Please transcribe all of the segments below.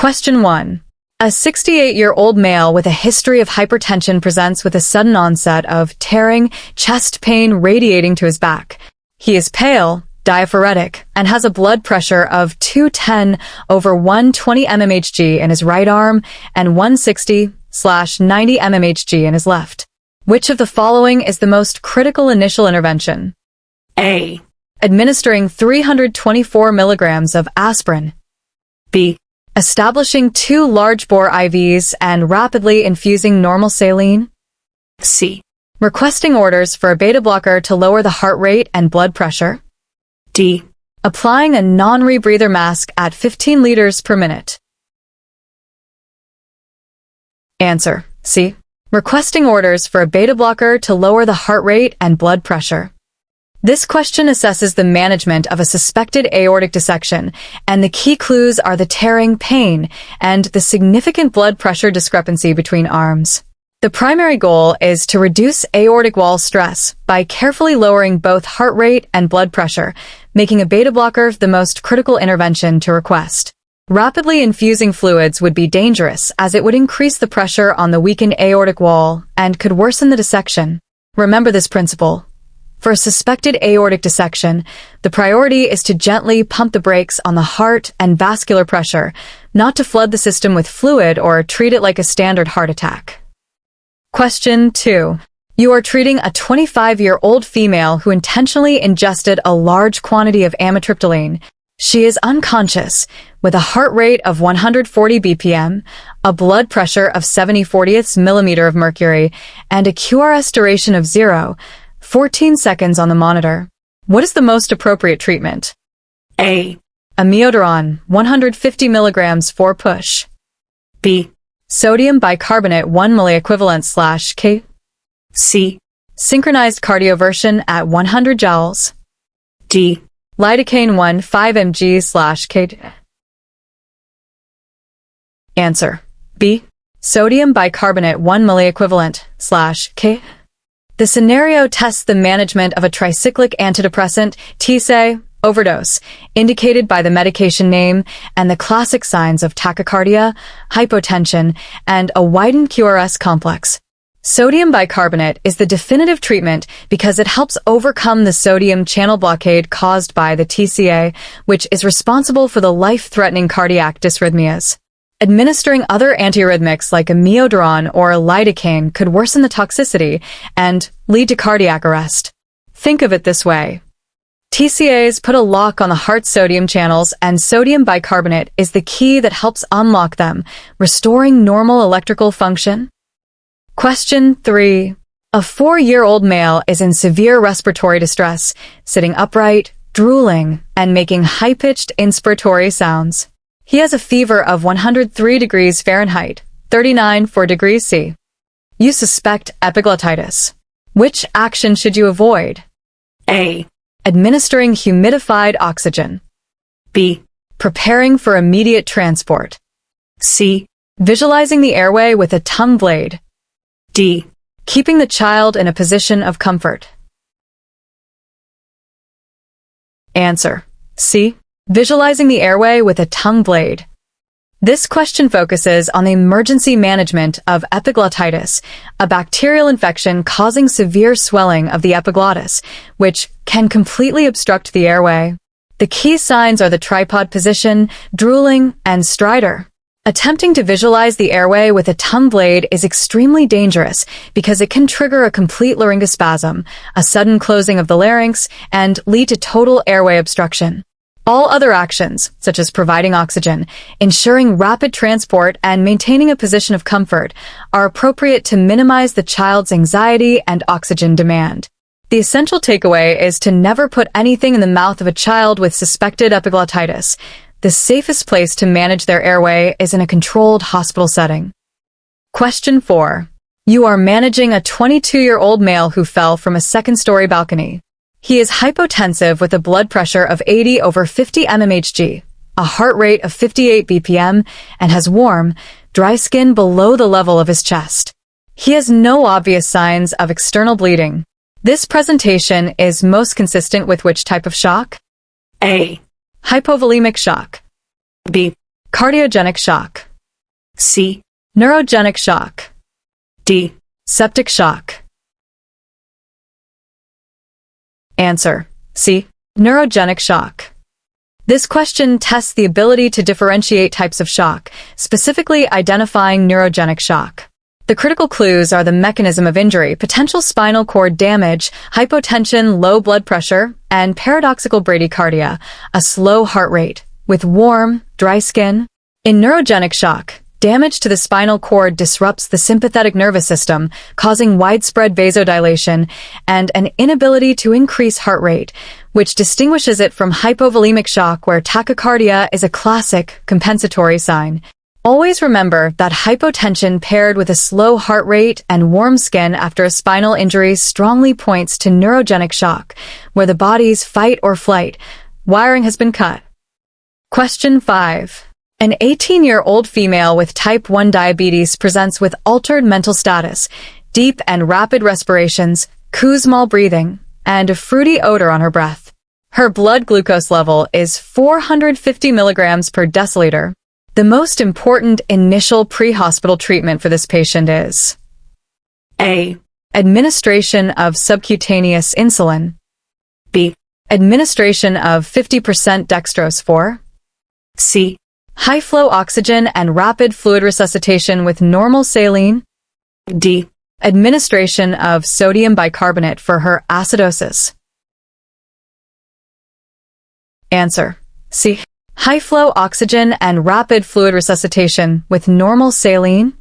Question 1. A 68-year-old male with a history of hypertension presents with a sudden onset of tearing, chest pain radiating to his back. He is pale, diaphoretic, and has a blood pressure of 210/120 mmHg in his right arm and 160/90 mmHg in his left. Which of the following is the most critical initial intervention? A. Administering 324 milligrams of aspirin. B. Establishing 2 large-bore IVs and rapidly infusing normal saline. C. Requesting orders for a beta blocker to lower the heart rate and blood pressure. D. Applying a non-rebreather mask at 15 liters per minute. Answer: C. Requesting orders for a beta blocker to lower the heart rate and blood pressure. This question assesses the management of a suspected aortic dissection, and the key clues are the tearing pain and the significant blood pressure discrepancy between arms. The primary goal is to reduce aortic wall stress by carefully lowering both heart rate and blood pressure, making a beta blocker the most critical intervention to request. Rapidly infusing fluids would be dangerous as it would increase the pressure on the weakened aortic wall and could worsen the dissection. Remember this principle. For a suspected aortic dissection, the priority is to gently pump the brakes on the heart and vascular pressure, not to flood the system with fluid or treat it like a standard heart attack. Question 2. You are treating a 25-year-old female who intentionally ingested a large quantity of amitriptyline. She is unconscious, with a heart rate of 140 BPM, a blood pressure of 70/40 millimeter of mercury, and a QRS duration of 0.14 seconds on the monitor. What is the most appropriate treatment? A. Amiodarone, 150 milligrams for push. B. Sodium bicarbonate 1 milliequivalent/K. C. Synchronized cardioversion at 100 joules. D. Lidocaine 1/5 mg/K. Answer: B. Sodium bicarbonate 1 milliequivalent/K. The scenario tests the management of a tricyclic antidepressant, TSA, overdose, indicated by the medication name and the classic signs of tachycardia, hypotension, and a widened QRS complex. Sodium bicarbonate is the definitive treatment because it helps overcome the sodium channel blockade caused by the TSA, which is responsible for the life-threatening cardiac dysrhythmias. Administering other antiarrhythmics like amiodarone or lidocaine could worsen the toxicity and lead to cardiac arrest. Think of it this way. TCAs put a lock on the heart's sodium channels, and sodium bicarbonate is the key that helps unlock them, restoring normal electrical function. Question 3. A 4-year-old male is in severe respiratory distress, sitting upright, drooling, and making high-pitched inspiratory sounds. He has a fever of 103 degrees Fahrenheit, 39 degrees C. You suspect epiglottitis. Which action should you avoid? A. Administering humidified oxygen. B. Preparing for immediate transport. C. Visualizing the airway with a tongue blade. D. Keeping the child in a position of comfort. Answer: C. Visualizing the airway with a tongue blade. This question focuses on the emergency management of epiglottitis, a bacterial infection causing severe swelling of the epiglottis, which can completely obstruct the airway. The key signs are the tripod position, drooling, and stridor. Attempting to visualize the airway with a tongue blade is extremely dangerous because it can trigger a complete laryngospasm, a sudden closing of the larynx, and lead to total airway obstruction. All other actions, such as providing oxygen, ensuring rapid transport, and maintaining a position of comfort, are appropriate to minimize the child's anxiety and oxygen demand. The essential takeaway is to never put anything in the mouth of a child with suspected epiglottitis. The safest place to manage their airway is in a controlled hospital setting. Question 4. You are managing a 22-year-old male who fell from a second-story balcony. He is hypotensive with a blood pressure of 80/50 mmHg, a heart rate of 58 BPM, and has warm, dry skin below the level of his chest. He has no obvious signs of external bleeding. This presentation is most consistent with which type of shock? A. Hypovolemic shock. B. Cardiogenic shock. C, Neurogenic shock. D, Septic shock. Answer: C. Neurogenic shock. This question tests the ability to differentiate types of shock, specifically identifying neurogenic shock. The critical clues are the mechanism of injury, potential spinal cord damage, hypotension, low blood pressure, and paradoxical bradycardia, a slow heart rate, with warm, dry skin. In neurogenic shock, damage to the spinal cord disrupts the sympathetic nervous system, causing widespread vasodilation and an inability to increase heart rate, which distinguishes it from hypovolemic shock, where tachycardia is a classic compensatory sign. Always remember that hypotension paired with a slow heart rate and warm skin after a spinal injury strongly points to neurogenic shock, where the body's fight or flight wiring has been cut. Question 5. An 18-year-old female with type 1 diabetes presents with altered mental status, deep and rapid respirations, Kussmaul breathing, and a fruity odor on her breath. Her blood glucose level is 450 milligrams per deciliter. The most important initial pre-hospital treatment for this patient is A, administration of subcutaneous insulin, B, administration of 50% dextrose 4, C, high-flow oxygen and rapid fluid resuscitation with normal saline, D, administration of sodium bicarbonate for her acidosis. Answer: C. High-flow oxygen and rapid fluid resuscitation with normal saline.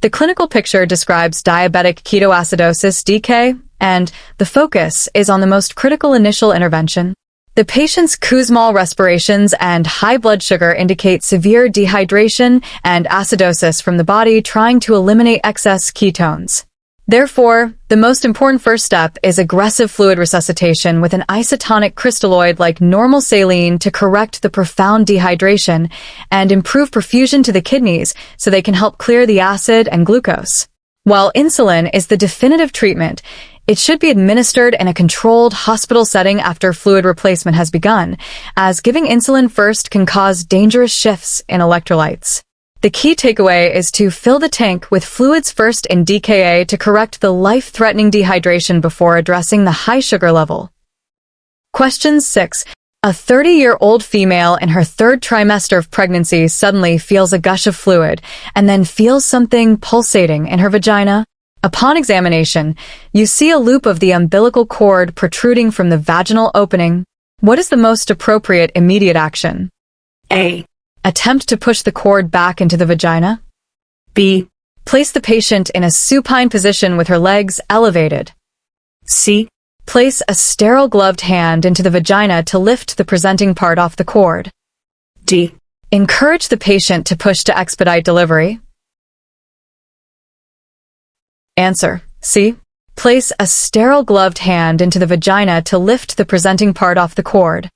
The clinical picture describes diabetic ketoacidosis (DK), and the focus is on the most critical initial intervention. The patient's Kussmaul respirations and high blood sugar indicate severe dehydration and acidosis from the body trying to eliminate excess ketones. Therefore, the most important first step is aggressive fluid resuscitation with an isotonic crystalloid like normal saline to correct the profound dehydration and improve perfusion to the kidneys so they can help clear the acid and glucose. While insulin is the definitive treatment, it should be administered in a controlled hospital setting after fluid replacement has begun, as giving insulin first can cause dangerous shifts in electrolytes. The key takeaway is to fill the tank with fluids first in DKA to correct the life-threatening dehydration before addressing the high sugar level. Question 6. A 30-year-old female in her third trimester of pregnancy suddenly feels a gush of fluid and then feels something pulsating in her vagina. Upon examination, you see a loop of the umbilical cord protruding from the vaginal opening. What is the most appropriate immediate action? A, Attempt to push the cord back into the vagina. B, Place the patient in a supine position with her legs elevated. C, Place a sterile gloved hand into the vagina to lift the presenting part off the cord. D, Encourage the patient to push to expedite delivery. Answer: C. Place a sterile gloved hand into the vagina to lift the presenting part off the cord.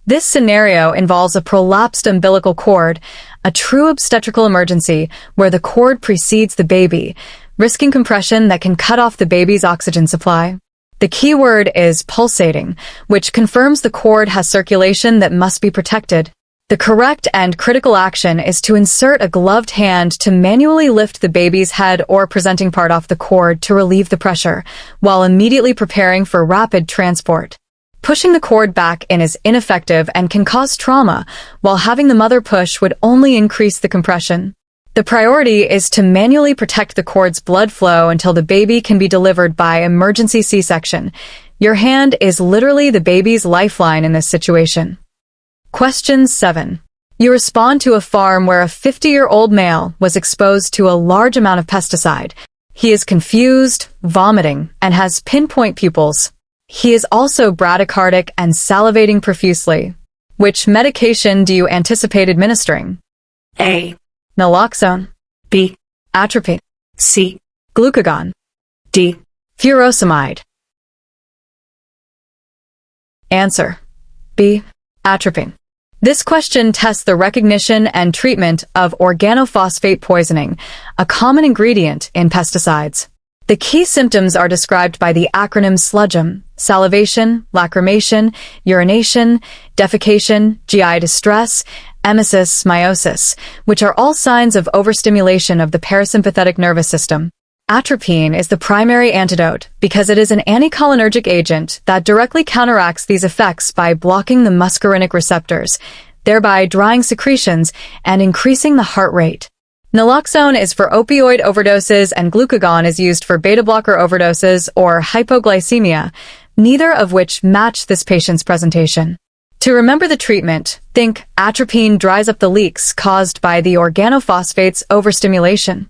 This scenario involves a prolapsed umbilical cord, a true obstetrical emergency where the cord precedes the baby, risking compression that can cut off the baby's oxygen supply. The key word is pulsating, which confirms the cord has circulation that must be protected. The correct and critical action is to insert a gloved hand to manually lift the baby's head or presenting part off the cord to relieve the pressure, while immediately preparing for rapid transport. Pushing the cord back in is ineffective and can cause trauma, while having the mother push would only increase the compression. The priority is to manually protect the cord's blood flow until the baby can be delivered by emergency C-section. Your hand is literally the baby's lifeline in this situation. Question 7. You respond to a farm where a 50-year-old male was exposed to a large amount of pesticide. He is confused, vomiting, and has pinpoint pupils. He is also bradycardic and salivating profusely. Which medication do you anticipate administering? A, Naloxone, B, atropine, C, glucagon, D, furosemide. Answer: B. Atropine. This question tests the recognition and treatment of organophosphate poisoning, a common ingredient in pesticides. The key symptoms are described by the acronym SLUGM: salivation, lacrimation, urination, defecation, GI distress, emesis, meiosis, which are all signs of overstimulation of the parasympathetic nervous system. Atropine is the primary antidote because it is an anticholinergic agent that directly counteracts these effects by blocking the muscarinic receptors, thereby drying secretions and increasing the heart rate. Naloxone is for opioid overdoses and glucagon is used for beta-blocker overdoses or hypoglycemia, neither of which match this patient's presentation. To remember the treatment, think atropine dries up the leaks caused by the organophosphates overstimulation.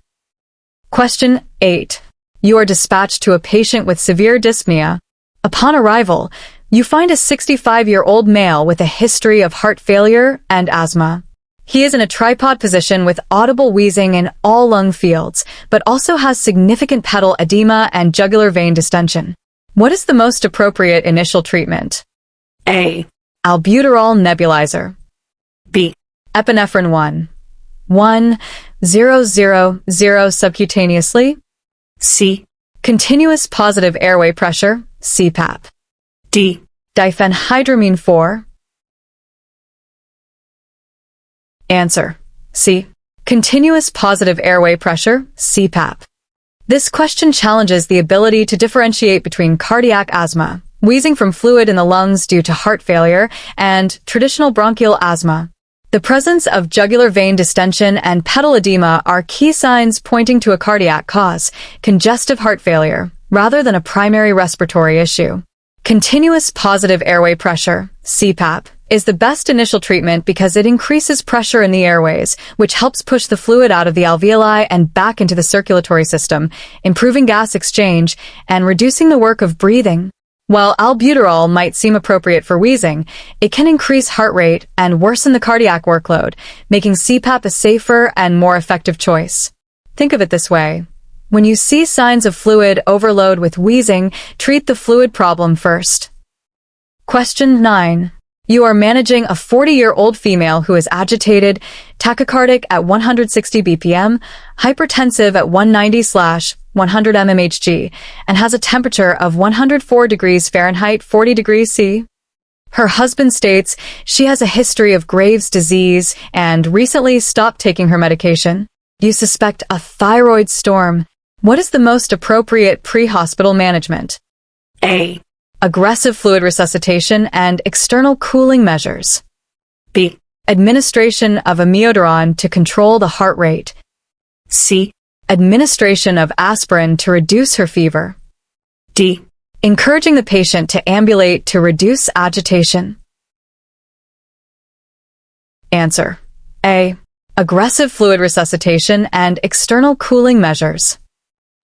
Question 8. You are dispatched to a patient with severe dyspnea. Upon arrival, you find a 65-year-old male with a history of heart failure and asthma. He is in a tripod position with audible wheezing in all lung fields, but also has significant pedal edema and jugular vein distension. What is the most appropriate initial treatment? A. Albuterol nebulizer. B. Epinephrine 1,000 subcutaneously. C. Continuous positive airway pressure, CPAP. D. Diphenhydramine 4. Answer: C. Continuous positive airway pressure, CPAP. This question challenges the ability to differentiate between cardiac asthma, wheezing from fluid in the lungs due to heart failure, and traditional bronchial asthma. The presence of jugular vein distension and pedal edema are key signs pointing to a cardiac cause, congestive heart failure, rather than a primary respiratory issue. Continuous positive airway pressure, CPAP, is the best initial treatment because it increases pressure in the airways, which helps push the fluid out of the alveoli and back into the circulatory system, improving gas exchange and reducing the work of breathing. While albuterol might seem appropriate for wheezing, it can increase heart rate and worsen the cardiac workload, making CPAP a safer and more effective choice. Think of it this way. When you see signs of fluid overload with wheezing, treat the fluid problem first. Question 9. You are managing a 40-year-old female who is agitated, tachycardic at 160 BPM, hypertensive at 190/100 mmHg, and has a temperature of 104 degrees Fahrenheit, 40 degrees C. Her husband states she has a history of Graves' disease and recently stopped taking her medication. You suspect a thyroid storm. What is the most appropriate pre-hospital management? A. Aggressive fluid resuscitation and external cooling measures. B. Administration of amiodarone to control the heart rate. C. Administration of aspirin to reduce her fever. D. Encouraging the patient to ambulate to reduce agitation. Answer: A. Aggressive fluid resuscitation and external cooling measures.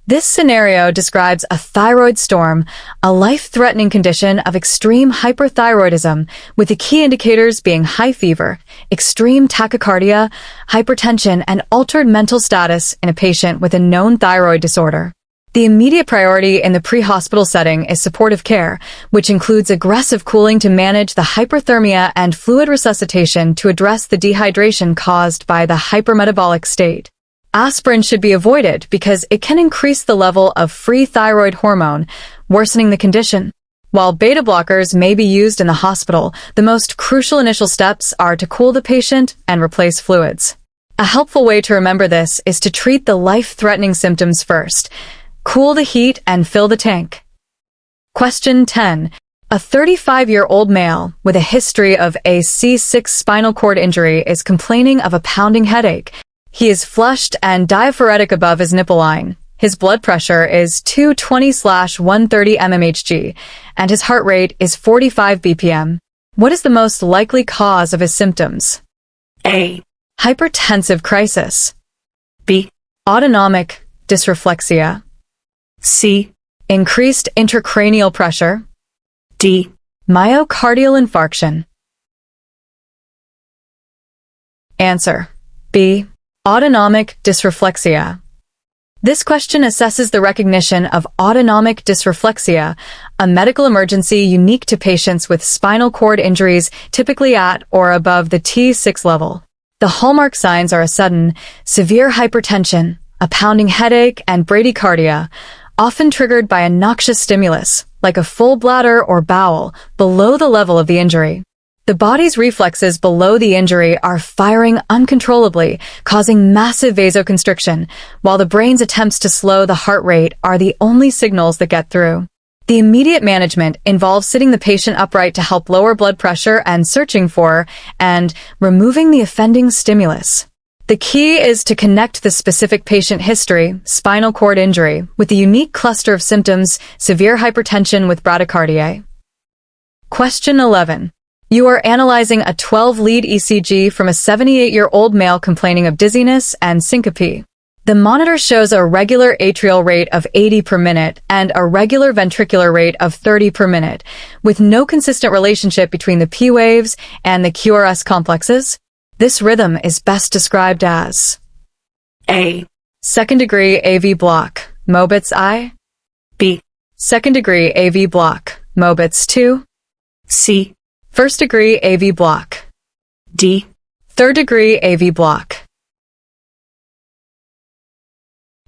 This scenario describes a thyroid storm, a life-threatening condition of extreme hyperthyroidism, with the key indicators being high fever, extreme tachycardia, hypertension, and altered mental status in a patient with a known thyroid disorder. The immediate priority in the pre-hospital setting is supportive care, which includes aggressive cooling to manage the hyperthermia and fluid resuscitation to address the dehydration caused by the hypermetabolic state. Aspirin should be avoided because it can increase the level of free thyroid hormone, worsening the condition. While beta blockers may be used in the hospital, the most crucial initial steps are to cool the patient and replace fluids. A helpful way to remember this is to treat the life-threatening symptoms first. Cool the heat and fill the tank. Question 10. A 35-year-old male with a history of a C6 spinal cord injury is complaining of a pounding headache. He is flushed and diaphoretic above his nipple line. His blood pressure is 220/130 mmHg, and his heart rate is 45 BPM. What is the most likely cause of his symptoms? A. Hypertensive crisis. B. Autonomic dysreflexia. C. Increased intracranial pressure. D. Myocardial infarction. Answer: B. Autonomic dysreflexia. This question assesses the recognition of autonomic dysreflexia, a medical emergency unique to patients with spinal cord injuries typically at or above the T6 level. The hallmark signs are a sudden, severe hypertension, a pounding headache, and bradycardia, often triggered by a noxious stimulus, like a full bladder or bowel, below the level of the injury. The body's reflexes below the injury are firing uncontrollably, causing massive vasoconstriction, while the brain's attempts to slow the heart rate are the only signals that get through. The immediate management involves sitting the patient upright to help lower blood pressure and searching for and removing the offending stimulus. The key is to connect the specific patient history, spinal cord injury, with the unique cluster of symptoms, severe hypertension with bradycardia. Question 11. You are analyzing a 12-lead ECG from a 78-year-old male complaining of dizziness and syncope. The monitor shows a regular atrial rate of 80 per minute and a regular ventricular rate of 30 per minute, with no consistent relationship between the P waves and the QRS complexes. This rhythm is best described as A. second-degree AV block, Mobitz I, B. second-degree AV block, Mobitz II, C. first-degree AV block, D. third-degree AV block.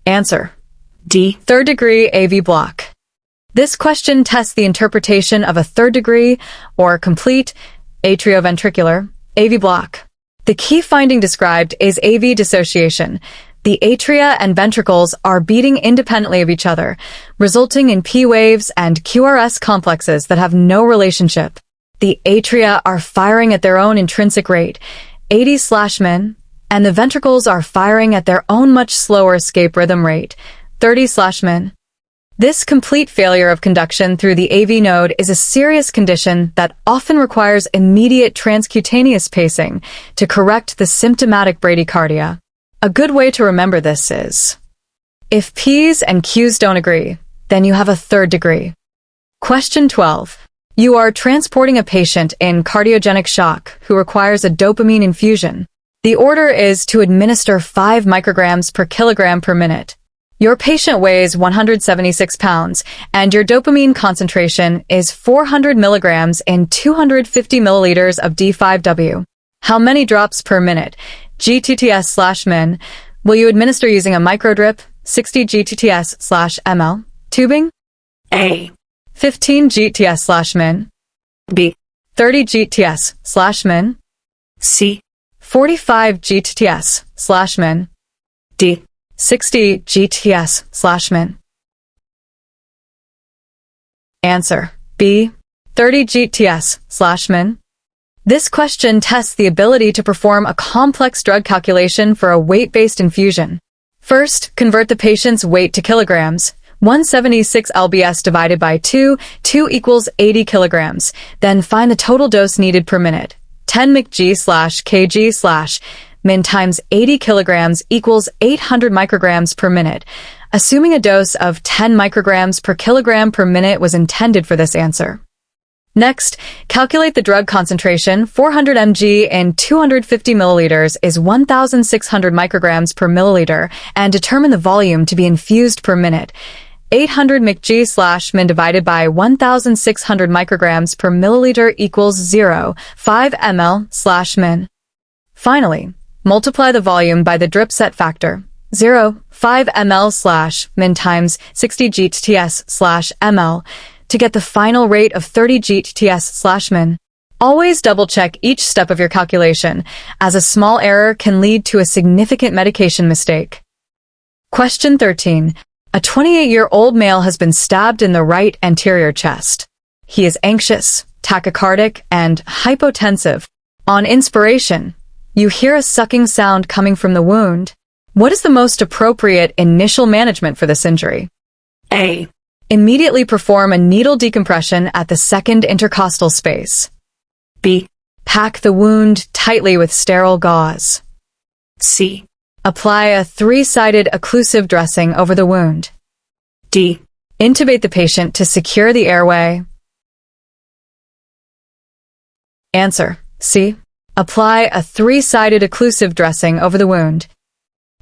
Answer: D. third-degree AV block. This question tests the interpretation of a third-degree or complete atrioventricular AV block. The key finding described is AV dissociation. The atria and ventricles are beating independently of each other, resulting in P waves and QRS complexes that have no relationship. The atria are firing at their own intrinsic rate, 80/min, and the ventricles are firing at their own much slower escape rhythm rate, 30/min. This complete failure of conduction through the AV node is a serious condition that often requires immediate transcutaneous pacing to correct the symptomatic bradycardia. A good way to remember this is, if P's and Q's don't agree, then you have a third degree. Question 12. You are transporting a patient in cardiogenic shock who requires a dopamine infusion. The order is to administer 5 micrograms per kilogram per minute. Your patient weighs 176 pounds, and your dopamine concentration is 400 milligrams in 250 milliliters of D5W. How many drops per minute, GTTS/min, will you administer using a microdrip, 60 GTTS/ml, tubing? A. 15 GTS/min, B. 30 GTS/min, C. 45 GTTS/min, D. 60 GTS/min. Answer: B. 30 GTS/min. This question tests the ability to perform a complex drug calculation for a weight-based infusion. First, convert the patient's weight to kilograms. 176 lbs divided by 2 equals 80 kilograms. Then find the total dose needed per minute. 10 mg/kg/min times 80 kilograms equals 800 micrograms per minute, assuming a dose of 10 micrograms per kilogram per minute was intended for this answer. Next, calculate the drug concentration. 400 mg in 250 milliliters is 1,600 micrograms per milliliter, and determine the volume to be infused per minute. 800 mg/min divided by 1,600 micrograms per milliliter equals 0.5 ml/min. Finally, multiply the volume by the drip set factor, 0.5 ml/min times 60 GTS/ml, to get the final rate of 30 GTS/min. Always double-check each step of your calculation, as a small error can lead to a significant medication mistake. Question 13. A 28-year-old male has been stabbed in the right anterior chest. He is anxious, tachycardic, and hypotensive. On inspiration, you hear a sucking sound coming from the wound. What is the most appropriate initial management for this injury? A. Immediately perform a needle decompression at the second intercostal space. B. Pack the wound tightly with sterile gauze. C. Apply a 3-sided occlusive dressing over the wound. D. Intubate the patient to secure the airway. Answer: C. Apply a 3-sided occlusive dressing over the wound.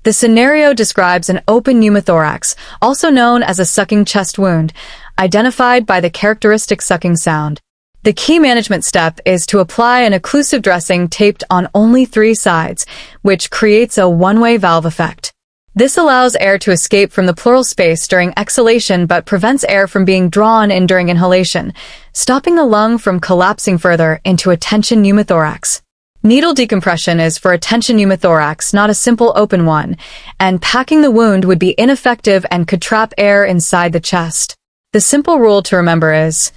The scenario describes an open pneumothorax, also known as a sucking chest wound, identified by the characteristic sucking sound. The key management step is to apply an occlusive dressing taped on only 3 sides, which creates a one-way valve effect. This allows air to escape from the pleural space during exhalation but prevents air from being drawn in during inhalation, stopping the lung from collapsing further into a tension pneumothorax. Needle decompression is for a tension pneumothorax, not a simple open one, and packing the wound would be ineffective and could trap air inside the chest. The simple rule to remember is,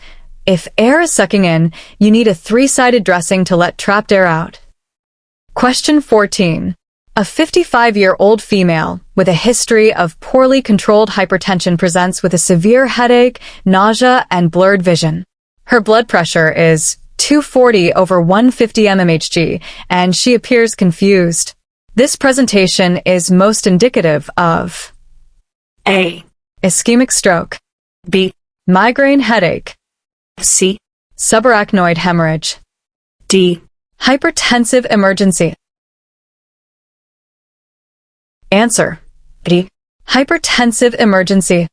if air is sucking in, you need a 3-sided dressing to let trapped air out. Question 14. A 55-year-old female with a history of poorly controlled hypertension presents with a severe headache, nausea, and blurred vision. Her blood pressure is 240/150 mmHg, and she appears confused. This presentation is most indicative of A. Ischemic stroke, B. migraine headache, C. subarachnoid hemorrhage, D. hypertensive emergency. Answer: D. Hypertensive emergency.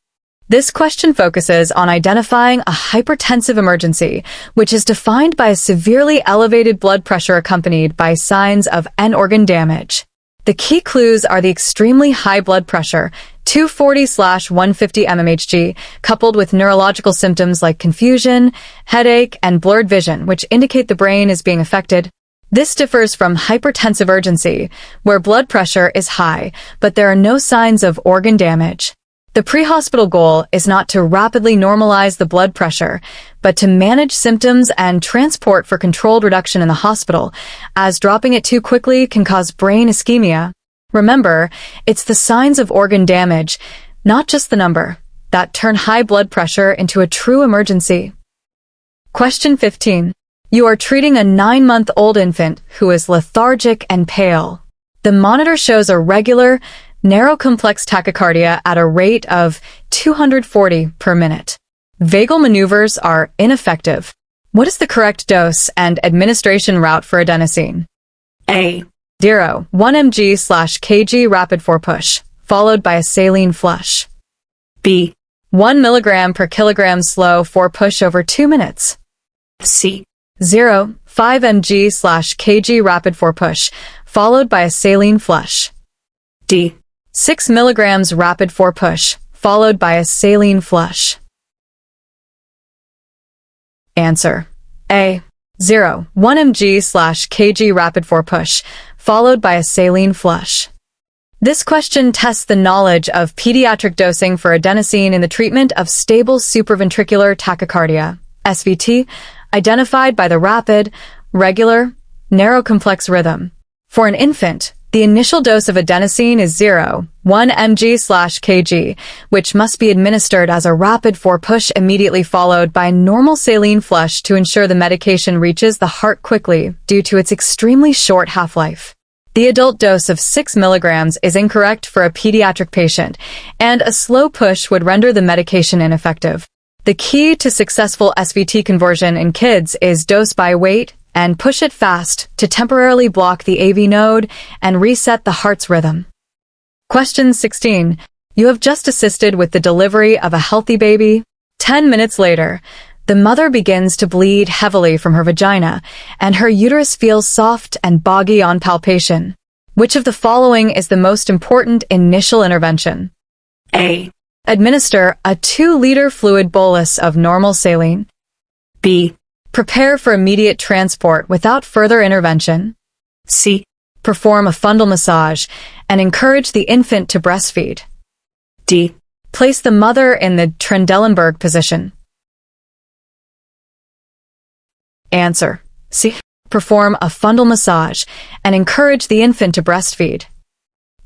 This question focuses on identifying a hypertensive emergency, which is defined by a severely elevated blood pressure accompanied by signs of end organ damage. The key clues are the extremely high blood pressure, 240/150 mmHg, coupled with neurological symptoms like confusion, headache, and blurred vision, which indicate the brain is being affected. This differs from hypertensive urgency, where blood pressure is high, but there are no signs of organ damage. The pre-hospital goal is not to rapidly normalize the blood pressure, but to manage symptoms and transport for controlled reduction in the hospital, as dropping it too quickly can cause brain ischemia. Remember, it's the signs of organ damage, not just the number, that turn high blood pressure into a true emergency. Question 15. You are treating a 9-month-old infant who is lethargic and pale. The monitor shows a regular, narrow complex tachycardia at a rate of 240 per minute. Vagal maneuvers are ineffective. What is the correct dose and administration route for adenosine? A. 0. 1 mg/kg rapid 4 push, followed by a saline flush. B. 1 mg per kilogram slow 4 push over 2 minutes. C. 0. 5 mg/kg rapid 4 push, followed by a saline flush. D. 6 mg rapid 4 push, followed by a saline flush. Answer: A. 0. 1 mg/kg rapid 4 push, followed by a saline flush. This question tests the knowledge of pediatric dosing for adenosine in the treatment of stable supraventricular tachycardia, SVT, identified by the rapid, regular, narrow complex rhythm. For an infant, the initial dose of adenosine is 0.1 mg/kg, which must be administered as a rapid 4 push immediately followed by normal saline flush to ensure the medication reaches the heart quickly due to its extremely short half-life. The adult dose of 6 mg is incorrect for a pediatric patient, and a slow push would render the medication ineffective. The key to successful SVT conversion in kids is dose by weight and push it fast to temporarily block the AV node and reset the heart's rhythm. Question 16. You have just assisted with the delivery of a healthy baby. 10 minutes later, the mother begins to bleed heavily from her vagina, and her uterus feels soft and boggy on palpation. Which of the following is the most important initial intervention? A. Administer a 2-liter fluid bolus of normal saline. B. Prepare for immediate transport without further intervention. C. Perform a fundal massage and encourage the infant to breastfeed. D. Place the mother in the Trendelenburg position. Answer: C. Perform a fundal massage and encourage the infant to breastfeed.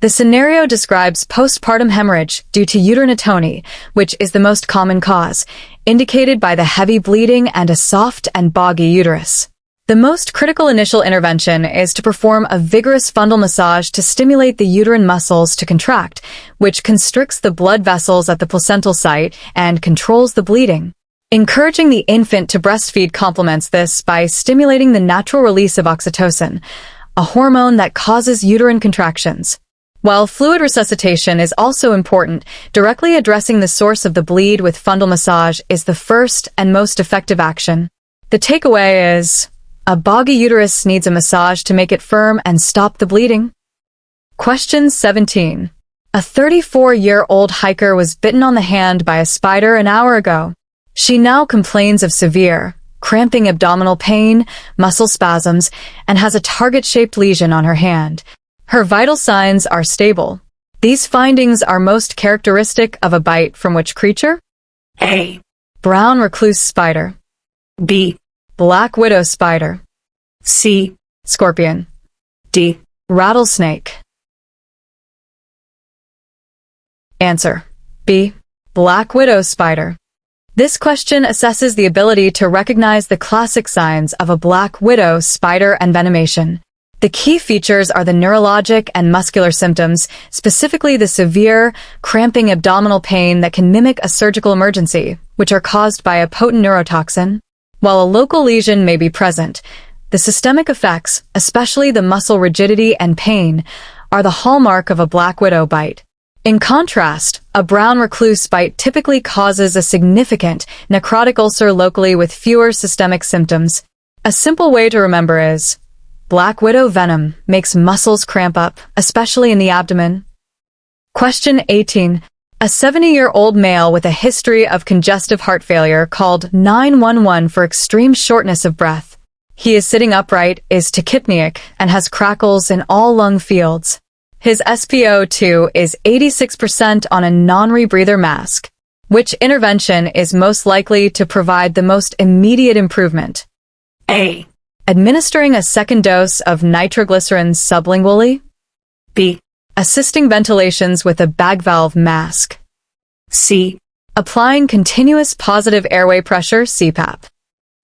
The scenario describes postpartum hemorrhage due to uterine atony, which is the most common cause, indicated by the heavy bleeding and a soft and boggy uterus. The most critical initial intervention is to perform a vigorous fundal massage to stimulate the uterine muscles to contract, which constricts the blood vessels at the placental site and controls the bleeding. Encouraging the infant to breastfeed complements this by stimulating the natural release of oxytocin, a hormone that causes uterine contractions. While fluid resuscitation is also important, directly addressing the source of the bleed with fundal massage is the first and most effective action. The takeaway is, a boggy uterus needs a massage to make it firm and stop the bleeding. Question 17. A 34-year-old hiker was bitten on the hand by a spider an hour ago. She now complains of severe, cramping abdominal pain, muscle spasms, and has a target-shaped lesion on her hand. Her vital signs are stable. These findings are most characteristic of a bite from which creature? A. Brown recluse spider. B. Black widow spider. C. Scorpion. D. Rattlesnake. Answer: B. Black widow spider. This question assesses the ability to recognize the classic signs of a black widow spider envenomation. The key features are the neurologic and muscular symptoms, specifically the severe, cramping abdominal pain that can mimic a surgical emergency, which are caused by a potent neurotoxin. While a local lesion may be present, the systemic effects, especially the muscle rigidity and pain, are the hallmark of a black widow bite. In contrast, a brown recluse bite typically causes a significant necrotic ulcer locally with fewer systemic symptoms. A simple way to remember is, black widow venom makes muscles cramp up, especially in the abdomen. Question 18. A 70-year-old male with a history of congestive heart failure called 911 for extreme shortness of breath. He is sitting upright, is tachypneic, and has crackles in all lung fields. His SpO2 is 86% on a non-rebreather mask. Which intervention is most likely to provide the most immediate improvement? A. Administering a second dose of nitroglycerin sublingually. B. Assisting ventilations with a bag valve mask. C. Applying continuous positive airway pressure CPAP.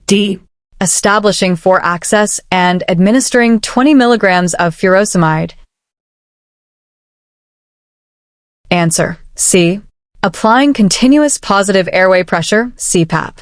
D. Establishing access and administering 20 milligrams of furosemide. Answer: C. Applying continuous positive airway pressure CPAP.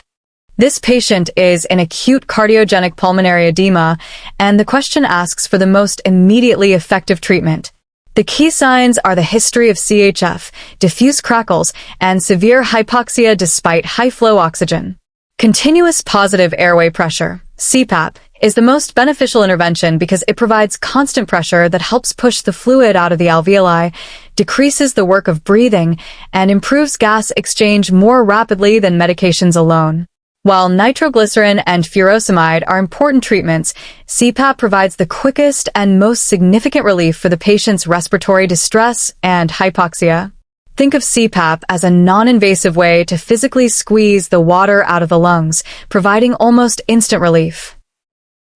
This patient is in acute cardiogenic pulmonary edema, and the question asks for the most immediately effective treatment. The key signs are the history of CHF, diffuse crackles, and severe hypoxia despite high-flow oxygen. Continuous positive airway pressure, CPAP, is the most beneficial intervention because it provides constant pressure that helps push the fluid out of the alveoli, decreases the work of breathing, and improves gas exchange more rapidly than medications alone. While nitroglycerin and furosemide are important treatments, CPAP provides the quickest and most significant relief for the patient's respiratory distress and hypoxia. Think of CPAP as a non-invasive way to physically squeeze the water out of the lungs, providing almost instant relief.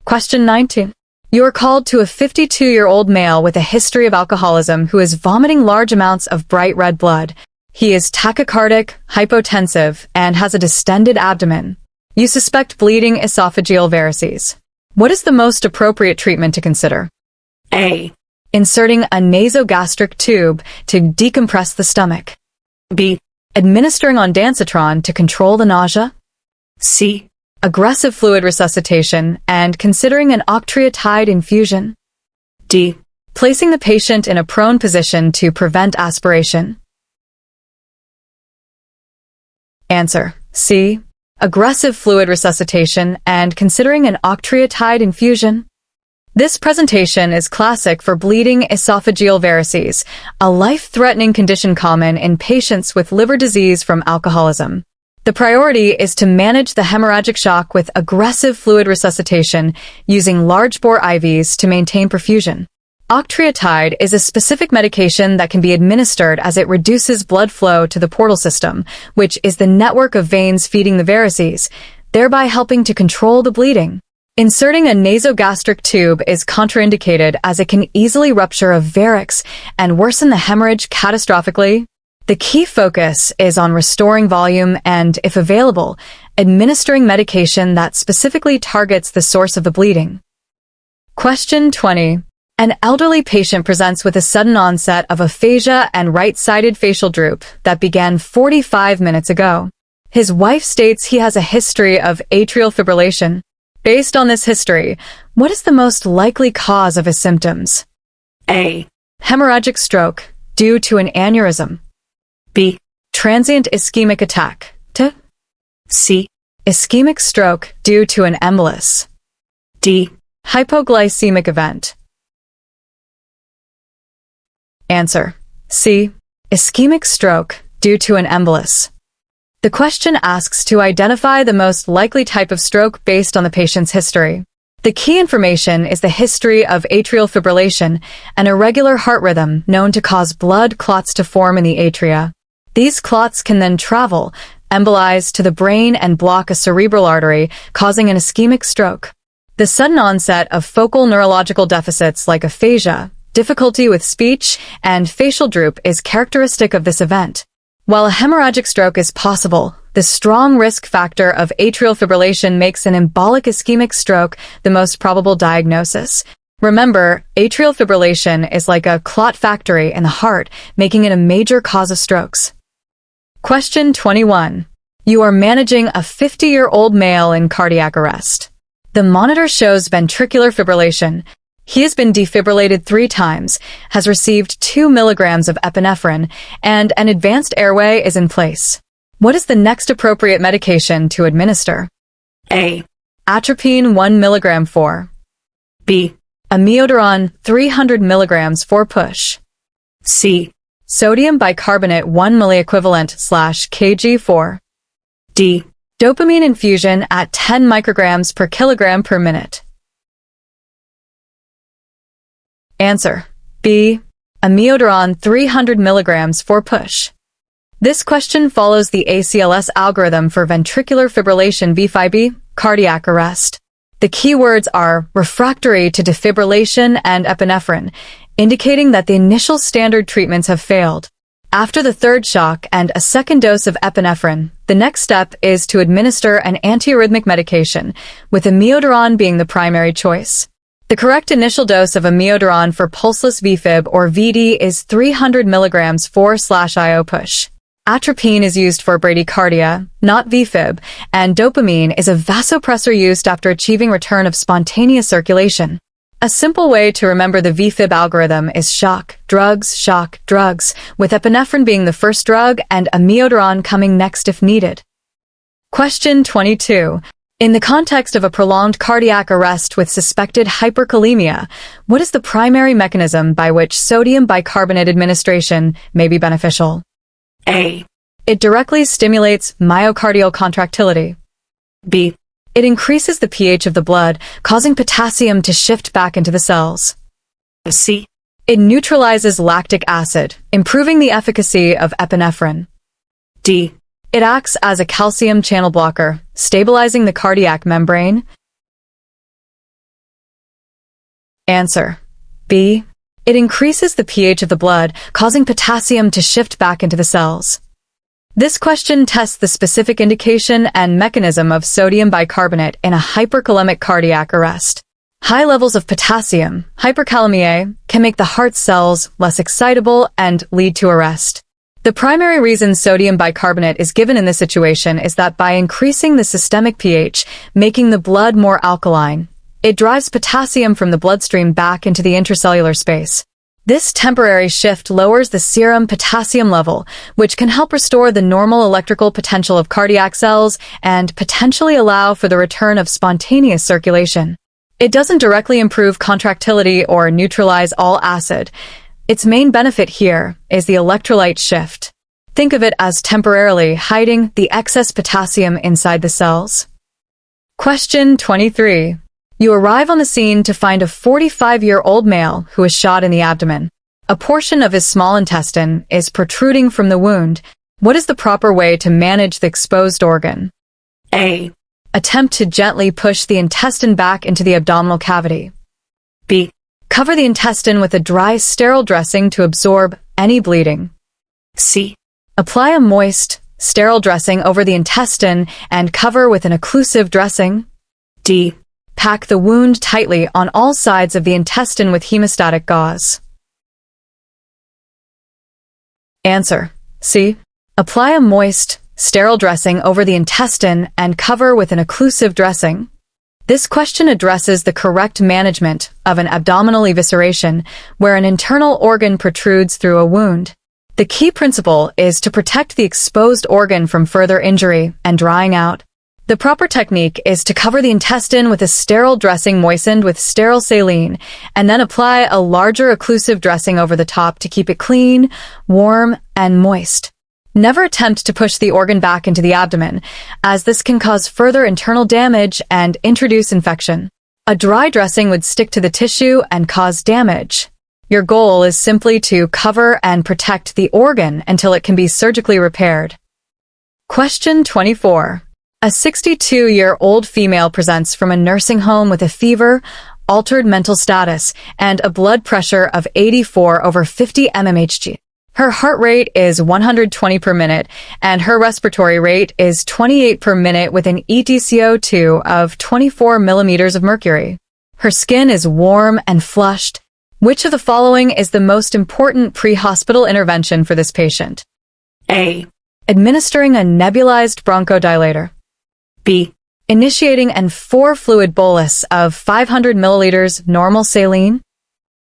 Question 19. You are called to a 52-year-old male with a history of alcoholism who is vomiting large amounts of bright red blood. He is tachycardic, hypotensive, and has a distended abdomen. You suspect bleeding esophageal varices. What is the most appropriate treatment to consider? A. Inserting a nasogastric tube to decompress the stomach. B. Administering ondansetron to control the nausea. C. Aggressive fluid resuscitation and considering an octreotide infusion. D. Placing the patient in a prone position to prevent aspiration. Answer: C. Aggressive fluid resuscitation and considering an octreotide infusion. This presentation is classic for bleeding esophageal varices, a life-threatening condition common in patients with liver disease from alcoholism. The priority is to manage the hemorrhagic shock with aggressive fluid resuscitation using large-bore IVs to maintain perfusion. Octreotide is a specific medication that can be administered as it reduces blood flow to the portal system, which is the network of veins feeding the varices, thereby helping to control the bleeding. Inserting a nasogastric tube is contraindicated as it can easily rupture a varix and worsen the hemorrhage catastrophically. The key focus is on restoring volume and, if available, administering medication that specifically targets the source of the bleeding. Question 20. An elderly patient presents with a sudden onset of aphasia and right-sided facial droop that began 45 minutes ago. His wife states he has a history of atrial fibrillation. Based on this history, what is the most likely cause of his symptoms? A. Hemorrhagic stroke due to an aneurysm. B. Transient ischemic attack. T. C. Ischemic stroke due to an embolus. D. Hypoglycemic event. Answer: C. Ischemic stroke due to an embolus. The question asks to identify the most likely type of stroke based on the patient's history. The key information is the history of atrial fibrillation, an irregular heart rhythm known to cause blood clots to form in the atria. These clots can then travel, embolize to the brain and block a cerebral artery, causing an ischemic stroke. The sudden onset of focal neurological deficits like aphasia, difficulty with speech, and facial droop is characteristic of this event. While a hemorrhagic stroke is possible, the strong risk factor of atrial fibrillation makes an embolic ischemic stroke the most probable diagnosis. Remember, atrial fibrillation is like a clot factory in the heart, making it a major cause of strokes. Question 21. You are managing a 50-year-old male in cardiac arrest. The monitor shows ventricular fibrillation. He has been defibrillated 3 times, has received 2 milligrams of epinephrine, and an advanced airway is in place. What is the next appropriate medication to administer? A. Atropine 1 milligram for. B. Amiodarone 300 milligrams for push. C. Sodium bicarbonate 1 milliequivalent/kg for. D. Dopamine infusion at 10 micrograms per kilogram per minute. Answer. B. Amiodarone 300 milligrams for push. This question follows the ACLS algorithm for ventricular fibrillation V-fib, cardiac arrest. The keywords are refractory to defibrillation and epinephrine, indicating that the initial standard treatments have failed. After the 3rd shock and a 2nd dose of epinephrine, the next step is to administer an antiarrhythmic medication, with amiodarone being the primary choice. The correct initial dose of amiodarone for pulseless V-fib or VD is 300 milligrams 4/IO push. Atropine is used for bradycardia, not V-fib, and dopamine is a vasopressor used after achieving return of spontaneous circulation. A simple way to remember the V-fib algorithm is shock, drugs, with epinephrine being the first drug and amiodarone coming next if needed. Question 22. In the context of a prolonged cardiac arrest with suspected hyperkalemia, what is the primary mechanism by which sodium bicarbonate administration may be beneficial? A. It directly stimulates myocardial contractility. B. It increases the pH of the blood, causing potassium to shift back into the cells. C. It neutralizes lactic acid, improving the efficacy of epinephrine. D. It acts as a calcium channel blocker, stabilizing the cardiac membrane. Answer. B. It increases the pH of the blood, causing potassium to shift back into the cells. This question tests the specific indication and mechanism of sodium bicarbonate in a hyperkalemic cardiac arrest. High levels of potassium, hyperkalemia, can make the heart cells less excitable and lead to arrest. The primary reason sodium bicarbonate is given in this situation is that by increasing the systemic pH, making the blood more alkaline, it drives potassium from the bloodstream back into the intracellular space. This temporary shift lowers the serum potassium level, which can help restore the normal electrical potential of cardiac cells and potentially allow for the return of spontaneous circulation. It doesn't directly improve contractility or neutralize all acid. Its main benefit here is the electrolyte shift. Think of it as temporarily hiding the excess potassium inside the cells. Question 23. You arrive on the scene to find a 45-year-old male who is shot in the abdomen. A portion of his small intestine is protruding from the wound. What is the proper way to manage the exposed organ? A. Attempt to gently push the intestine back into the abdominal cavity. B. Cover the intestine with a dry, sterile dressing to absorb any bleeding. C. Apply a moist, sterile dressing over the intestine and cover with an occlusive dressing. D. Pack the wound tightly on all sides of the intestine with hemostatic gauze. Answer. C. Apply a moist, sterile dressing over the intestine and cover with an occlusive dressing. This question addresses the correct management of an abdominal evisceration where an internal organ protrudes through a wound. The key principle is to protect the exposed organ from further injury and drying out. The proper technique is to cover the intestine with a sterile dressing moistened with sterile saline and then apply a larger occlusive dressing over the top to keep it clean, warm, and moist. Never attempt to push the organ back into the abdomen, as this can cause further internal damage and introduce infection. A dry dressing would stick to the tissue and cause damage. Your goal is simply to cover and protect the organ until it can be surgically repaired. Question 24. A 62-year-old female presents from a nursing home with a fever, altered mental status, and a blood pressure of 84/50 mmHg. Her heart rate is 120 per minute, and her respiratory rate is 28 per minute with an EtCO2 of 24 millimeters of mercury. Her skin is warm and flushed. Which of the following is the most important pre-hospital intervention for this patient? A. Administering a nebulized bronchodilator. B. Initiating an 4-fluid bolus of 500 milliliters normal saline.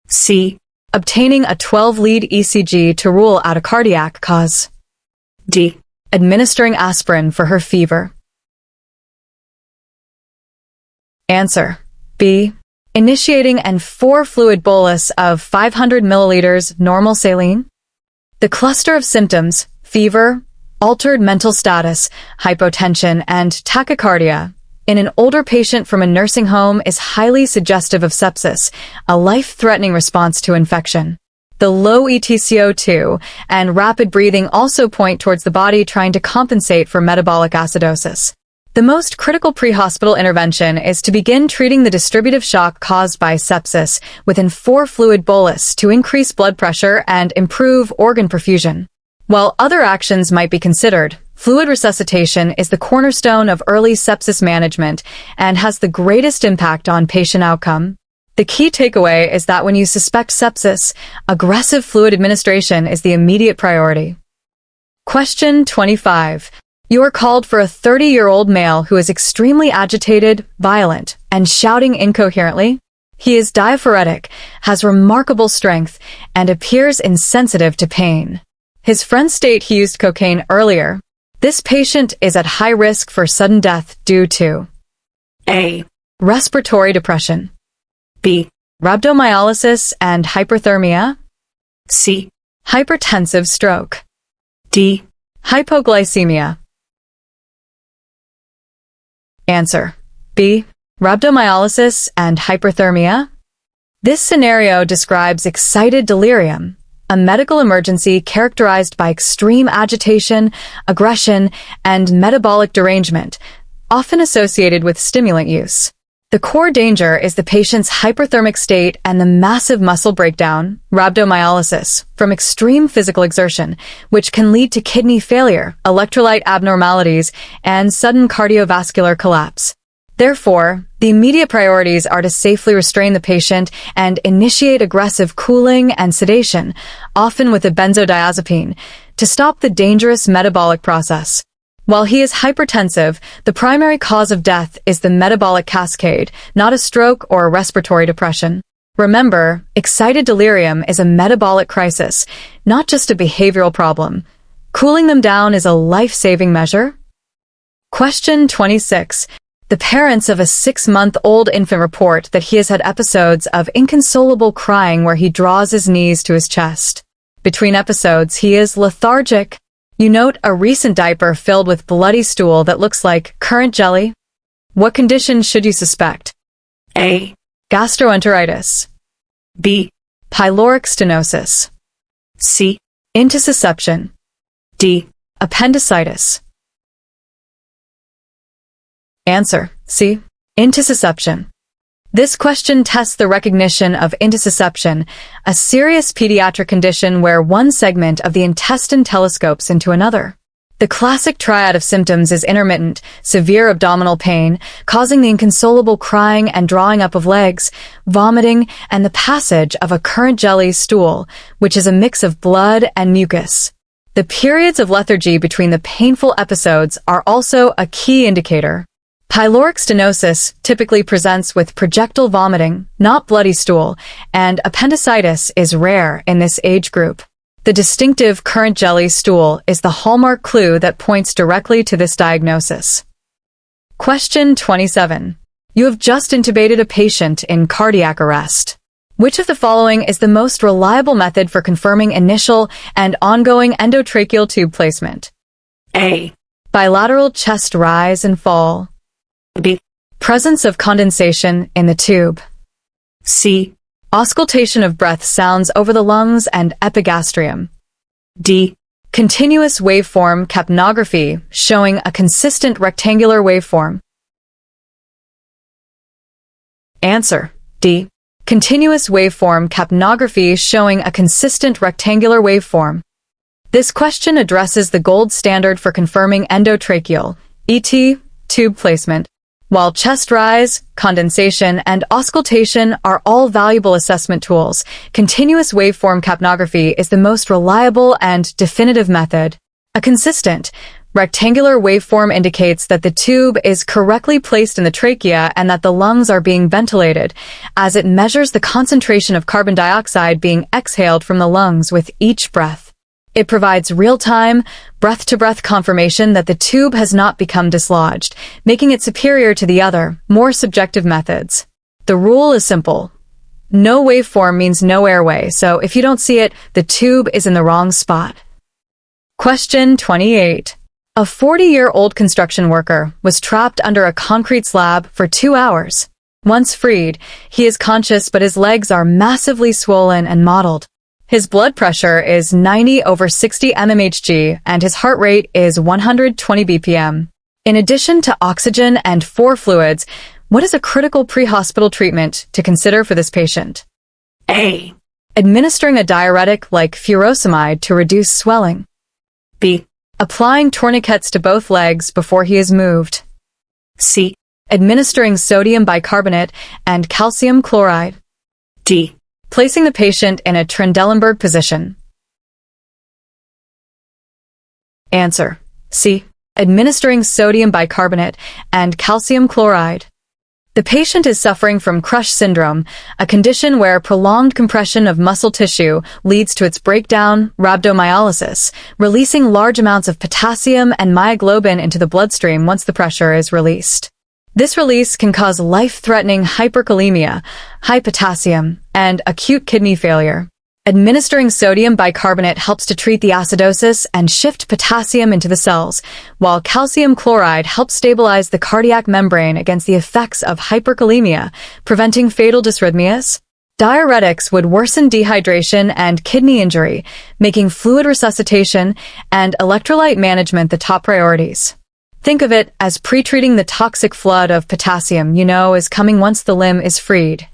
C. Obtaining a 12-lead ECG to rule out a cardiac cause. D. Administering aspirin for her fever. Answer: B. Initiating an 4-fluid bolus of 500 milliliters normal saline. The cluster of symptoms, fever, altered mental status, hypotension, and tachycardia, in an older patient from a nursing home is highly suggestive of sepsis, a life-threatening response to infection. The low EtCO2 and rapid breathing also point towards the body trying to compensate for metabolic acidosis. The most critical pre-hospital intervention is to begin treating the distributive shock caused by sepsis with an 4-fluid bolus to increase blood pressure and improve organ perfusion. While other actions might be considered, fluid resuscitation is the cornerstone of early sepsis management and has the greatest impact on patient outcome. The key takeaway is that when you suspect sepsis, aggressive fluid administration is the immediate priority. Question 25. You are called for a 30-year-old male who is extremely agitated, violent, and shouting incoherently. He is diaphoretic, has remarkable strength, and appears insensitive to pain. His friends state he used cocaine earlier. This patient is at high risk for sudden death due to A. Respiratory depression. B. Rhabdomyolysis and hyperthermia. C. Hypertensive stroke. D. Hypoglycemia. Answer: B. Rhabdomyolysis and hyperthermia. This scenario describes excited delirium, a medical emergency characterized by extreme agitation, aggression, and metabolic derangement, often associated with stimulant use. The core danger is the patient's hyperthermic state and the massive muscle breakdown, rhabdomyolysis, from extreme physical exertion, which can lead to kidney failure, electrolyte abnormalities, and sudden cardiovascular collapse. Therefore, the immediate priorities are to safely restrain the patient and initiate aggressive cooling and sedation, often with a benzodiazepine, to stop the dangerous metabolic process. While he is hypertensive, the primary cause of death is the metabolic cascade, not a stroke or a respiratory depression. Remember, excited delirium is a metabolic crisis, not just a behavioral problem. Cooling them down is a life-saving measure. Question 26. The parents of a 6-month-old infant report that he has had episodes of inconsolable crying where he draws his knees to his chest. Between episodes, he is lethargic. You note a recent diaper filled with bloody stool that looks like currant jelly. What condition should you suspect? A. Gastroenteritis. B. Pyloric stenosis. C. Intussusception. D. Appendicitis. Answer: C. Intussusception. This question tests the recognition of intussusception, a serious pediatric condition where one segment of the intestine telescopes into another. The classic triad of symptoms is intermittent, severe abdominal pain, causing the inconsolable crying and drawing up of legs, vomiting, and the passage of a currant jelly stool, which is a mix of blood and mucus. The periods of lethargy between the painful episodes are also a key indicator. Pyloric stenosis typically presents with projectile vomiting, not bloody stool, and appendicitis is rare in this age group. The distinctive currant jelly stool is the hallmark clue that points directly to this diagnosis. Question 27. You have just intubated a patient in cardiac arrest. Which of the following is the most reliable method for confirming initial and ongoing endotracheal tube placement? A. Bilateral chest rise and fall. B. Presence of condensation in the tube. C. Auscultation of breath sounds over the lungs and epigastrium. D. Continuous waveform capnography showing a consistent rectangular waveform. Answer: D. Continuous waveform capnography showing a consistent rectangular waveform. This question addresses the gold standard for confirming endotracheal (ET) tube placement. While chest rise, condensation, and auscultation are all valuable assessment tools, continuous waveform capnography is the most reliable and definitive method. A consistent, rectangular waveform indicates that the tube is correctly placed in the trachea and that the lungs are being ventilated, as it measures the concentration of carbon dioxide being exhaled from the lungs with each breath. It provides real-time, breath-to-breath confirmation that the tube has not become dislodged, making it superior to the other, more subjective methods. The rule is simple. No waveform means no airway, so if you don't see it, the tube is in the wrong spot. Question 28. A 40-year-old construction worker was trapped under a concrete slab for 2 hours. Once freed, he is conscious but his legs are massively swollen and mottled. His blood pressure is 90/60 mmHg and his heart rate is 120 bpm. In addition to oxygen and 4 fluids, what is a critical pre-hospital treatment to consider for this patient? A. Administering a diuretic like furosemide to reduce swelling. B. Applying tourniquets to both legs before he is moved. C. Administering sodium bicarbonate and calcium chloride. D. Placing the patient in a Trendelenburg position. Answer: C. Administering sodium bicarbonate and calcium chloride. The patient is suffering from crush syndrome, a condition where prolonged compression of muscle tissue leads to its breakdown, rhabdomyolysis, releasing large amounts of potassium and myoglobin into the bloodstream once the pressure is released. This release can cause life-threatening hyperkalemia, high potassium, and acute kidney failure. Administering sodium bicarbonate helps to treat the acidosis and shift potassium into the cells, while calcium chloride helps stabilize the cardiac membrane against the effects of hyperkalemia, preventing fatal dysrhythmias. Diuretics would worsen dehydration and kidney injury, making fluid resuscitation and electrolyte management the top priorities. Think of it as pre-treating the toxic flood of potassium you know is coming once the limb is freed.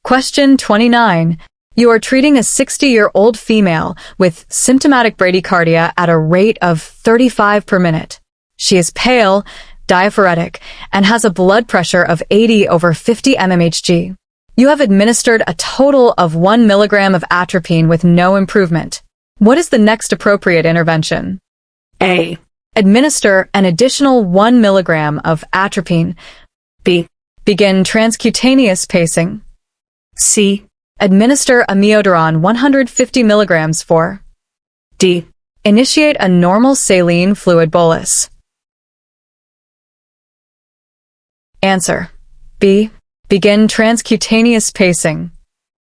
Question 29. You are treating a 60-year-old female with symptomatic bradycardia at a rate of 35 per minute. She is pale, diaphoretic, and has a blood pressure of 80/50 mmHg. You have administered a total of 1 milligram of atropine with no improvement. What is the next appropriate intervention? A. Administer an additional 1 milligram of atropine. B. Begin transcutaneous pacing. C. Administer amiodarone 150 milligrams for. D. Initiate a normal saline fluid bolus. Answer: B. Begin transcutaneous pacing.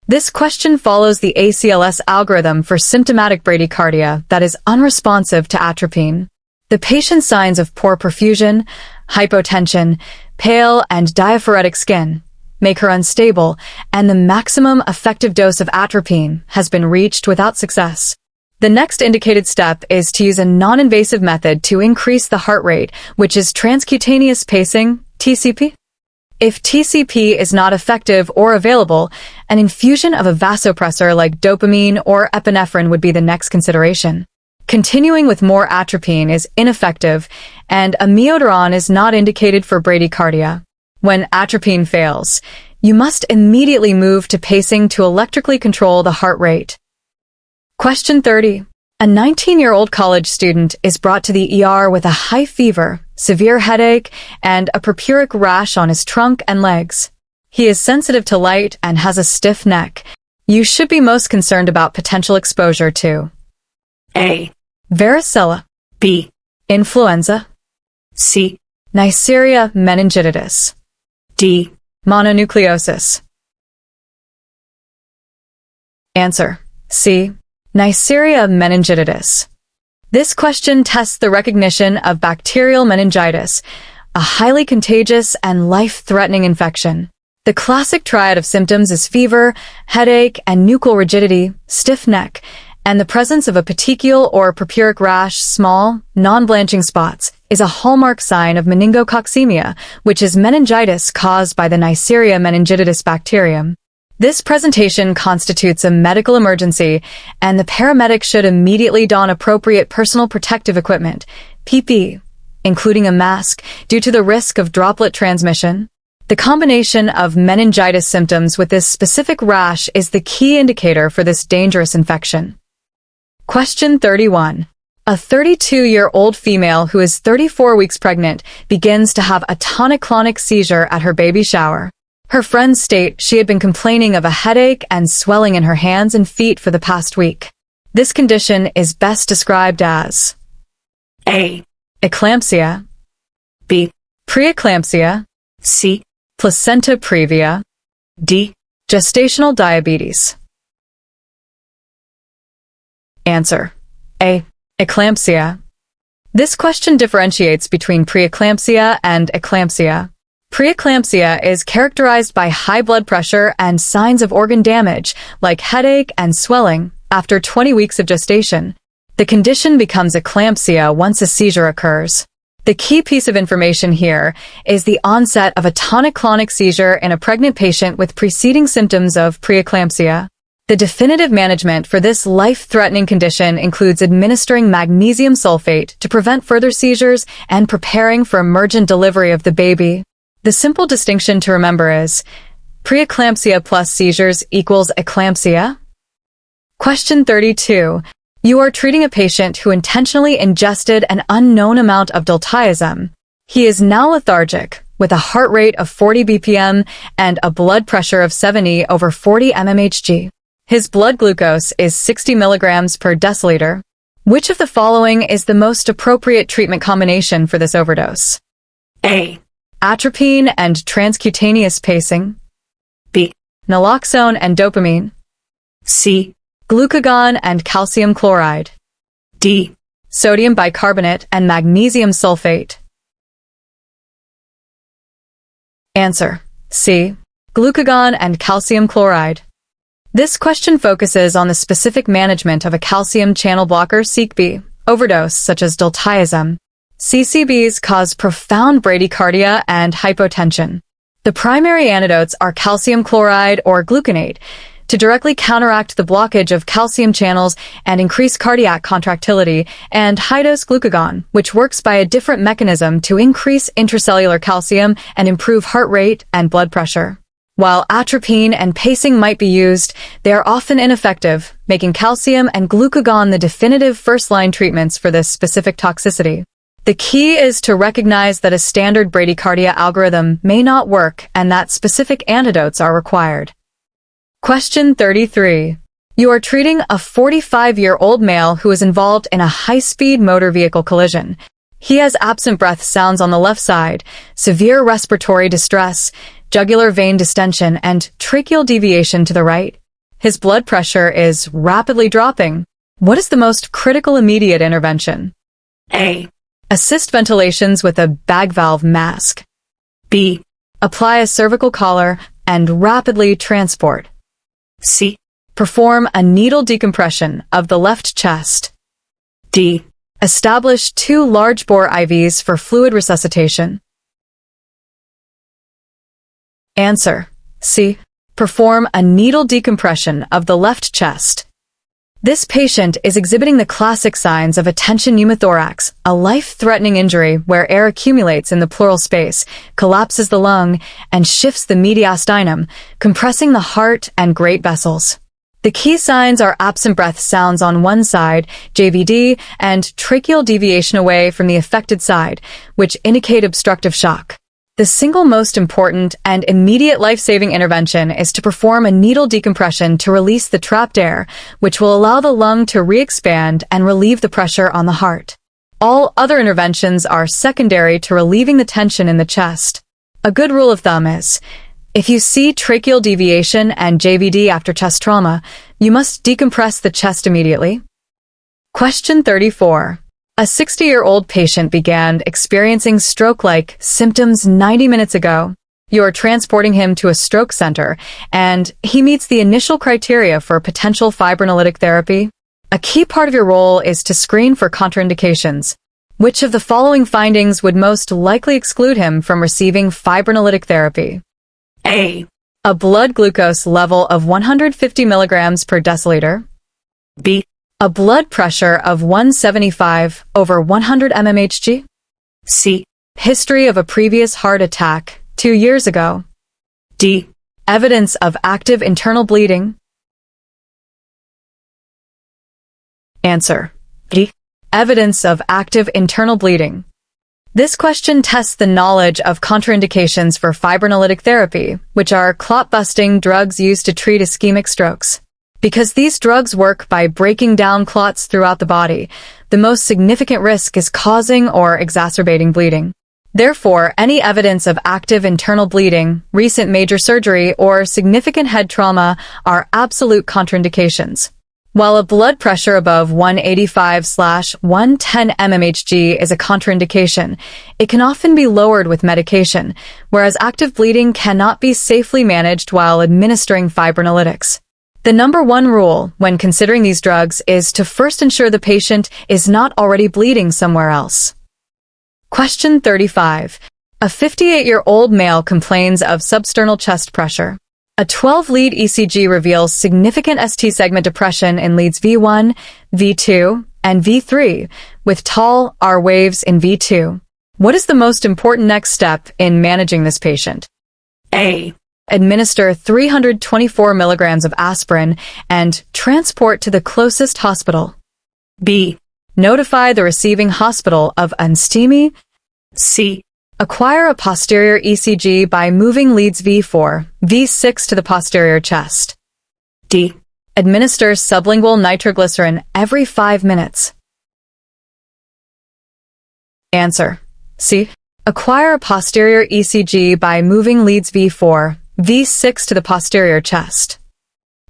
This question follows the ACLS algorithm for symptomatic bradycardia that is unresponsive to atropine. The patient's signs of poor perfusion, hypotension, pale and diaphoretic skin make her unstable, and the maximum effective dose of atropine has been reached without success. The next indicated step is to use a non-invasive method to increase the heart rate, which is transcutaneous pacing, TCP. If TCP is not effective or available, an infusion of a vasopressor like dopamine or epinephrine would be the next consideration. Continuing with more atropine is ineffective, and amiodarone is not indicated for bradycardia. When atropine fails, you must immediately move to pacing to electrically control the heart rate. Question 30. A 19-year-old college student is brought to the ER with a high fever, severe headache, and a purpuric rash on his trunk and legs. He is sensitive to light and has a stiff neck. You should be most concerned about potential exposure to A. varicella, B. influenza, C. Neisseria meningitidis, D. mononucleosis. Answer: C. Neisseria meningitidis. This question tests the recognition of bacterial meningitis, a highly contagious and life-threatening infection. The classic triad of symptoms is fever, headache, and nuchal rigidity, stiff neck, and the presence of a petechial or purpuric rash, small, non-blanching spots, is a hallmark sign of meningococcemia, which is meningitis caused by the Neisseria meningitidis bacterium. This presentation constitutes a medical emergency, and the paramedic should immediately don appropriate personal protective equipment, PPE, including a mask, due to the risk of droplet transmission. The combination of meningitis symptoms with this specific rash is the key indicator for this dangerous infection. Question 31. A 32-year-old female who is 34 weeks pregnant begins to have a tonic-clonic seizure at her baby shower. Her friends state she had been complaining of a headache and swelling in her hands and feet for the past week. This condition is best described as A. eclampsia, B. preeclampsia, C. placenta previa, D. gestational diabetes. Answer: A. eclampsia. This question differentiates between preeclampsia and eclampsia. Preeclampsia is characterized by high blood pressure and signs of organ damage, like headache and swelling, after 20 weeks of gestation. The condition becomes eclampsia once a seizure occurs. The key piece of information here is the onset of a tonic-clonic seizure in a pregnant patient with preceding symptoms of preeclampsia. The definitive management for this life-threatening condition includes administering magnesium sulfate to prevent further seizures and preparing for emergent delivery of the baby. The simple distinction to remember is preeclampsia plus seizures equals eclampsia. Question 32. You are treating a patient who intentionally ingested an unknown amount of diltiazem. He is now lethargic, with a heart rate of 40 BPM and a blood pressure of 70 over 40 mmHg. His blood glucose is 60 milligrams per deciliter. Which of the following is the most appropriate treatment combination for this overdose? A. Atropine and transcutaneous pacing. B. Naloxone and dopamine. C. Glucagon and calcium chloride. D. Sodium bicarbonate and magnesium sulfate. Answer: C. Glucagon and calcium chloride. This question focuses on the specific management of a calcium channel blocker (CCB) overdose, such as diltiazem. CCBs cause profound bradycardia and hypotension. The primary antidotes are calcium chloride or gluconate, to directly counteract the blockage of calcium channels and increase cardiac contractility, and high-dose glucagon, which works by a different mechanism to increase intracellular calcium and improve heart rate and blood pressure. While atropine and pacing might be used, they are often ineffective, making calcium and glucagon the definitive first-line treatments for this specific toxicity. The key is to recognize that a standard bradycardia algorithm may not work and that specific antidotes are required. Question 33. You are treating a 45-year-old male who is involved in a high-speed motor vehicle collision. He has absent breath sounds on the left side, severe respiratory distress, jugular vein distension, and tracheal deviation to the right. His blood pressure is rapidly dropping. What is the most critical immediate intervention? A. Assist ventilations with a bag valve mask. B. Apply a cervical collar and rapidly transport. C. Perform a needle decompression of the left chest. D. Establish 2 large-bore IVs for fluid resuscitation. Answer: C. Perform a needle decompression of the left chest. This patient is exhibiting the classic signs of a tension pneumothorax, a life-threatening injury where air accumulates in the pleural space, collapses the lung, and shifts the mediastinum, compressing the heart and great vessels. The key signs are absent breath sounds on one side, JVD, and tracheal deviation away from the affected side, which indicate obstructive shock. The single most important and immediate life-saving intervention is to perform a needle decompression to release the trapped air, which will allow the lung to re-expand and relieve the pressure on the heart. All other interventions are secondary to relieving the tension in the chest. A good rule of thumb is, if you see tracheal deviation and JVD after chest trauma, You must decompress the chest immediately. Question 34. A 60-year-old patient began experiencing stroke-like symptoms 90 minutes ago. You are transporting him to a stroke center, and he meets the initial criteria for potential fibrinolytic therapy. A key part of your role is to screen for contraindications. Which of the following findings would most likely exclude him from receiving fibrinolytic therapy? A. A blood glucose level of 150 milligrams per deciliter. B. A blood pressure of 175 over 100 mmHg. C. History of a previous heart attack 2 years ago. D. Evidence of active internal bleeding. Answer: D. Evidence of active internal bleeding. This question tests the knowledge of contraindications for fibrinolytic therapy, which are clot-busting drugs used to treat ischemic strokes. Because these drugs work by breaking down clots throughout the body, the most significant risk is causing or exacerbating bleeding. Therefore, any evidence of active internal bleeding, recent major surgery, or significant head trauma are absolute contraindications. While a blood pressure above 185/110 mmHg is a contraindication, it can often be lowered with medication, whereas active bleeding cannot be safely managed while administering fibrinolytics. The number one rule when considering these drugs is to first ensure the patient is not already bleeding somewhere else. Question 35. A 58-year-old male complains of substernal chest pressure. A 12-lead ECG reveals significant ST segment depression in leads V1, V2, and V3, with tall R waves in V2. What is the most important next step in managing this patient? A. Administer 324 milligrams of aspirin and transport to the closest hospital. B. Notify the receiving hospital of unstemi. C. Acquire a posterior ECG by moving leads V4, V6 to the posterior chest. D. Administer sublingual nitroglycerin every 5 minutes. Answer: C. Acquire a posterior ECG by moving leads V4, V6 to the posterior chest.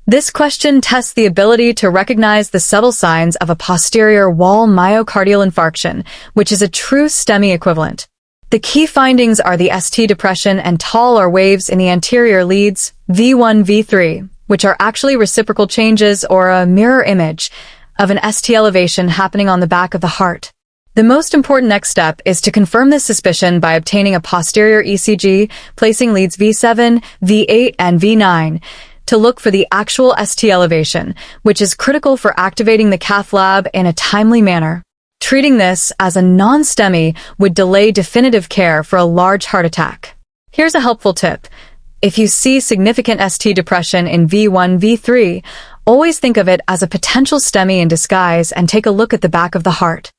This question tests the ability to recognize the subtle signs of a posterior wall myocardial infarction, which is a true STEMI equivalent. The key findings are the ST depression and tall R waves in the anterior leads, V1, V3, which are actually reciprocal changes or a mirror image of an ST elevation happening on the back of the heart. The most important next step is to confirm this suspicion by obtaining a posterior ECG, placing leads V7, V8, and V9 to look for the actual ST elevation, which is critical for activating the cath lab in a timely manner. Treating this as a non-STEMI would delay definitive care for a large heart attack. Here's a helpful tip. If you see significant ST depression in V1, V3, always think of it as a potential STEMI in disguise and take a look at the back of the heart.